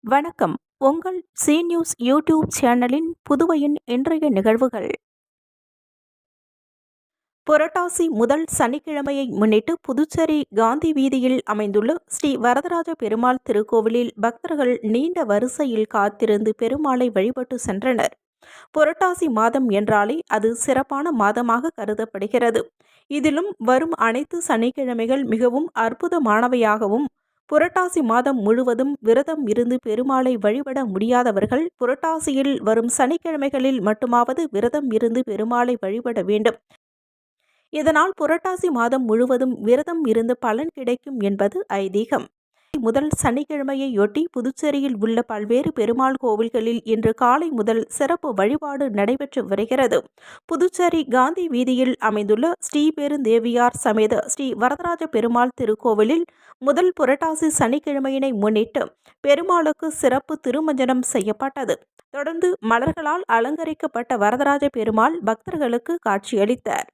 வணக்கம். உங்கள் C news YouTube சேனலின் புதுவையின் இன்றைய நிகழ்வுகள். புரட்டாசி முதல் சனிக்கிழமையை முன்னிட்டு புதுச்சேரி காந்தி வீதியில் அமைந்துள்ள ஸ்ரீ வரதராஜ பெருமாள் திருக்கோவிலில் பக்தர்கள் நீண்ட வரிசையில் காத்திருந்து பெருமாளை வழிபட்டு சென்றனர். புரட்டாசி மாதம் என்றாலே அது சிறப்பான மாதமாக கருதப்படுகிறது. இதிலும் வரும் அனைத்து சனிக்கிழமைகள் மிகவும் அற்புதமானவையாகவும், புரட்டாசி மாதம் முழுவதும் விரதம் இருந்து பெருமாளை வழிபட முடியாதவர்கள் புரட்டாசியில் வரும் சனிக்கிழமைகளில் மட்டுமாவது விரதம் இருந்து பெருமாளை வழிபட வேண்டும். இதனால் புரட்டாசி மாதம் முழுவதும் விரதம் இருந்து பலன் கிடைக்கும் என்பது ஐதீகம். முதல் சனிக்கிழமையொட்டி புதுச்சேரியில் உள்ள பல்வேறு பெருமாள் கோவில்களில் இன்று காலை முதல் சிறப்பு வழிபாடு நடைபெற்று வருகிறது. புதுச்சேரி காந்தி வீதியில் அமைந்துள்ள ஸ்ரீபெருந்தேவியார் சமேத ஸ்ரீ வரதராஜ பெருமாள் திருக்கோவிலில் முதல் புரட்டாசி சனிக்கிழமையினை முன்னிட்டு பெருமாளுக்கு சிறப்பு திருமஞ்சனம் செய்யப்பட்டது. தொடர்ந்து மலர்களால் அலங்கரிக்கப்பட்ட வரதராஜ பெருமாள் பக்தர்களுக்கு காட்சியளித்தார்.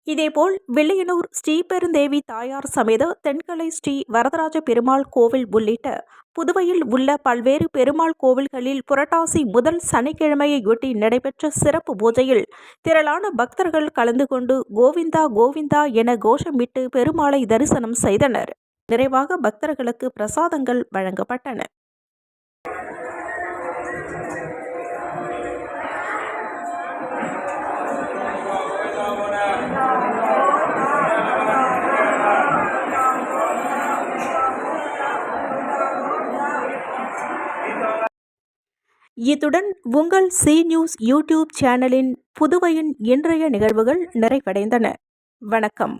இதேபோல் வில்லியனூர் ஸ்ரீபெருந்தேவி தாயார் சமேத தென்கலை ஸ்ரீ வரதராஜ பெருமாள் கோவில் உள்ளிட்ட புதுவையில் உள்ள பல்வேறு பெருமாள் கோவில்களில் புரட்டாசி முதல் சனிக்கிழமையொட்டி நடைபெற்ற சிறப்பு பூஜையில் திரளான பக்தர்கள் கலந்து கொண்டு கோவிந்தா கோவிந்தா என கோஷமிட்டு பெருமாளை தரிசனம் செய்தனர். நிறைவாக பக்தர்களுக்கு பிரசாதங்கள் வழங்கப்பட்டன. இத்துடன் உங்கள் சி நியூஸ் யூடியூப் சேனலின் புதுவையின் இன்றைய நிகழ்வுகள் நிறைவடைந்தன. வணக்கம்.